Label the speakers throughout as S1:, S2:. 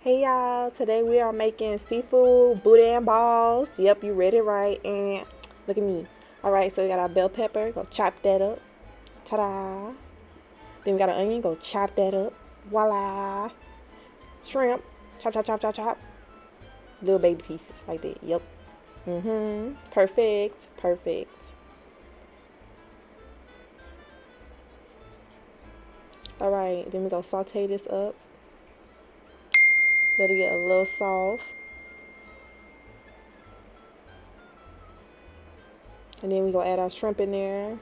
S1: Hey y'all, today we are making seafood boudin balls. Yep, you read it right. And look at me. Alright, so we got our bell pepper. Go chop that up. Ta-da. Then we got an onion. Go chop that up. Voila. Shrimp. Chop, chop, chop, chop, chop. Little baby pieces like that. Yep. Perfect. Perfect. Alright, then we go saute this up. Let it get a little soft. And then we gonna add our shrimp in there.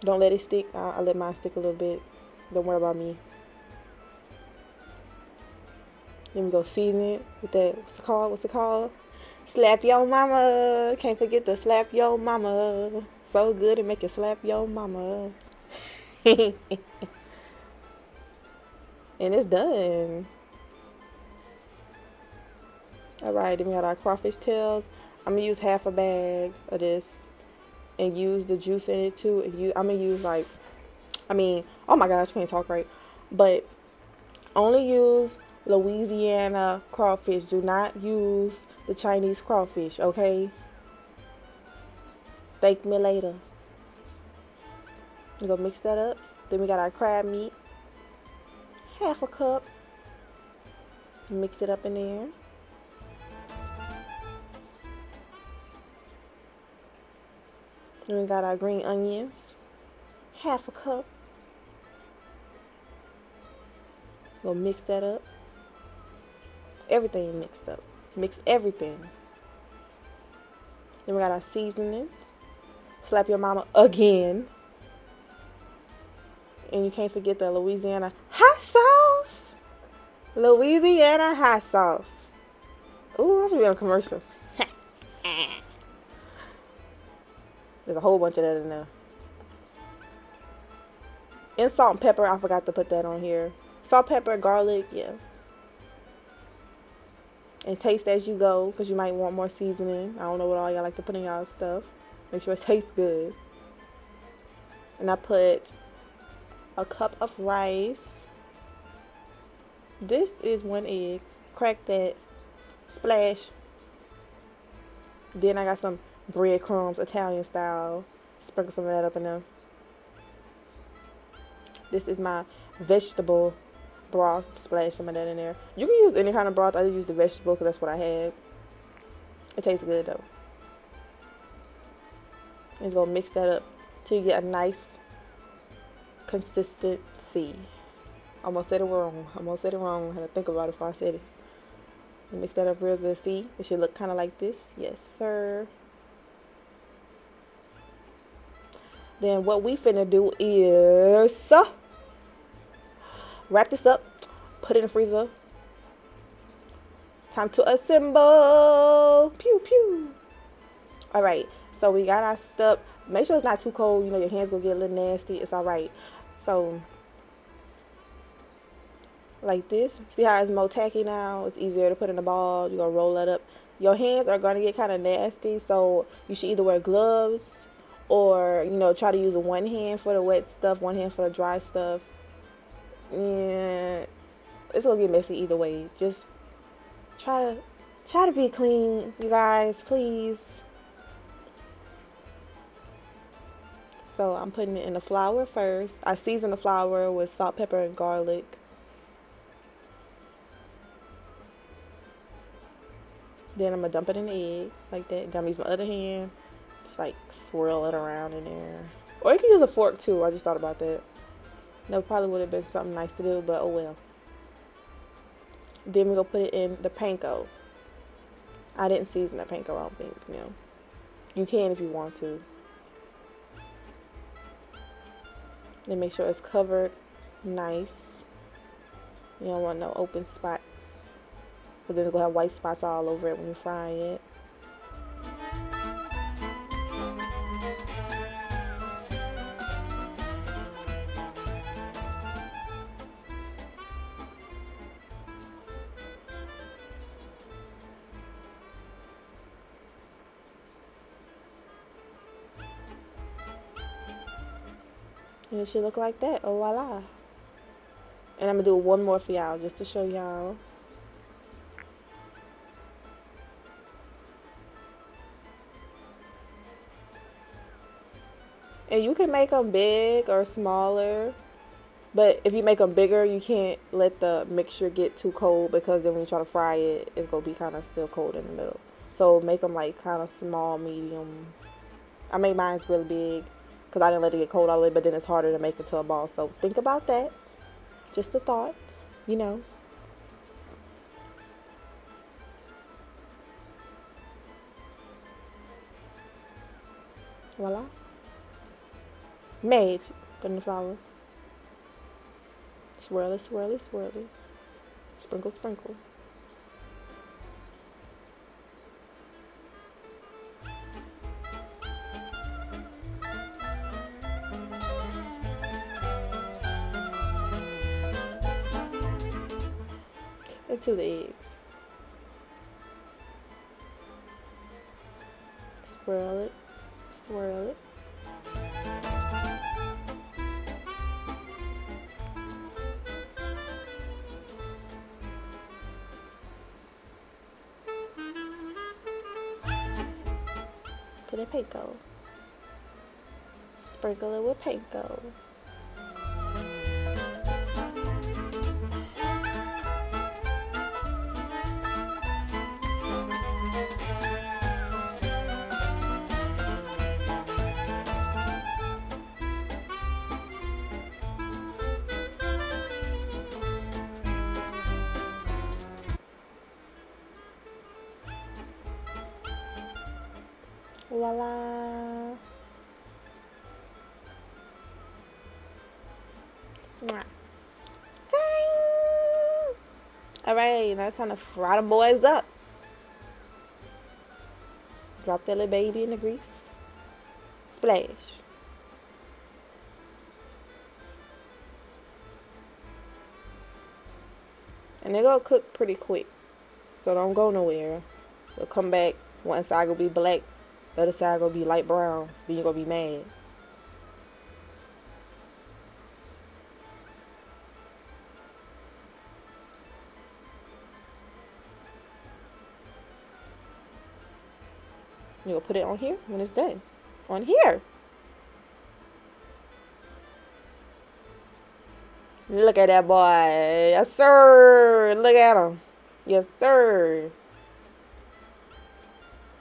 S1: Don't let it stick. I let mine stick a little bit. Don't worry about me. Then we go season it with that. What's it called? Slap your mama. Can't forget to slap your mama. So good to make it slap your mama. And it's done. Alright, then we got our crawfish tails. I'm gonna use half a bag of this and use the juice in it too. I'm gonna use oh my gosh, I can't talk right. But only use Louisiana crawfish. Do not use the Chinese crawfish, okay? Thank me later. We're gonna mix that up. Then we got our crab meat. Half a cup. Mix it up in there. Then we got our green onions. Half a cup. We'll mix that up. Everything mixed up. Mix everything. Then we got our seasoning. Slap your mama again. And you can't forget the Louisiana hot sauce. Louisiana hot sauce. Ooh, I should be on a commercial. There's a whole bunch of that in there. And salt and pepper. I forgot to put that on here. Salt, pepper, garlic, yeah. And taste as you go, because you might want more seasoning. I don't know what all y'all like to put in y'all stuff. Make sure it tastes good. And I put a cup of rice. This is 1 egg. Crack that. Splash. Then I got some breadcrumbs, Italian style. Sprinkle some of that up in there. This is my vegetable broth. Splash some of that in there. You can use any kind of broth. I just use the vegetable because that's what I had. It tastes good though. Just gonna mix that up till you get a nice consistency. Almost said it wrong. I had to think about it before I said it. Mix that up real good. See, it should look kind of like this. Yes, sir. Then what we finna do is wrap this up, put it in the freezer. Time to assemble. Pew pew. All right, so we got our stuff. Make sure it's not too cold. You know your hands gonna get a little nasty. It's all right. So like this. See how it's more tacky now? It's easier to put in the ball. You're gonna roll that up. Your hands are gonna get kind of nasty, so you should either wear gloves or, you know, try to use one hand for the wet stuff, one hand for the dry stuff. And it's gonna get messy either way. Just try to be clean, you guys, please. So I'm putting it in the flour first. I season the flour with salt, pepper, and garlic. Then I'm gonna dump it in the eggs like that. Then I'm gonna use my other hand. Just like swirl it around in there. Or you can use a fork too. I just thought about that. That probably would have been something nice to do, but oh well. Then we're gonna put it in the panko. I didn't season the panko, I don't think, you know. You can if you want to. Then make sure it's covered nice. You don't want no open spots. But then it's gonna have white spots all over it when you fry it. And it should look like that. Oh, voila. And I'm going to do one more for y'all just to show y'all. And you can make them big or smaller. But if you make them bigger, you can't let the mixture get too cold, because then when you try to fry it, it's going to be kind of still cold in the middle. So make them like kind of small, medium. I made mine really big because I didn't let it get cold all the way, but then it's harder to make into a ball. So think about that. Just a thought, you know. Voila. Made. Put in the flour. Swirl it, swirl it, swirl it. Sprinkle, sprinkle. Into the eggs. Swirl it, swirl it. Put in panko. Sprinkle it with panko. Voila. Mwah. Alright, now it's time to fry them boys up. Drop that little baby in the grease. Splash. And they're gonna cook pretty quick, so don't go nowhere. They'll come back. One side gonna be black, the other side gonna be light brown. Then you're gonna be mad. You're gonna put it on here when it's done. On here. Look at that boy. Yes, sir. Look at him. Yes, sir.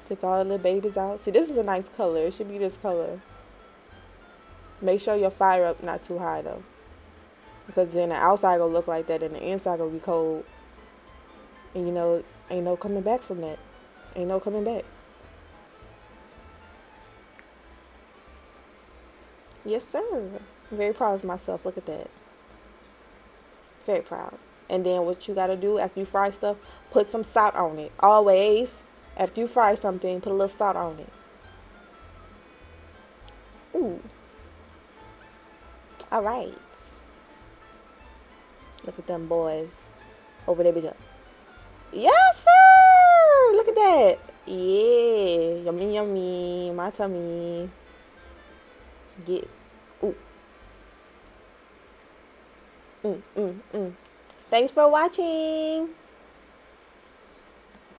S1: Take all the little babies out. See, this is a nice color. It should be this color. Make sure your fire up not too high, though. Because then the outside gonna look like that and the inside gonna be cold. And you know, ain't no coming back from that. Ain't no coming back. Yes, sir. I'm very proud of myself. Look at that. Very proud. And then what you gotta do after you fry stuff, put some salt on it. Always, after you fry something, put a little salt on it. Ooh. Alright. Look at them boys. Over there, bitch. Yes, sir! Look at that. Yeah. Yummy, yummy. My tummy. Get. Ooh. Thanks for watching.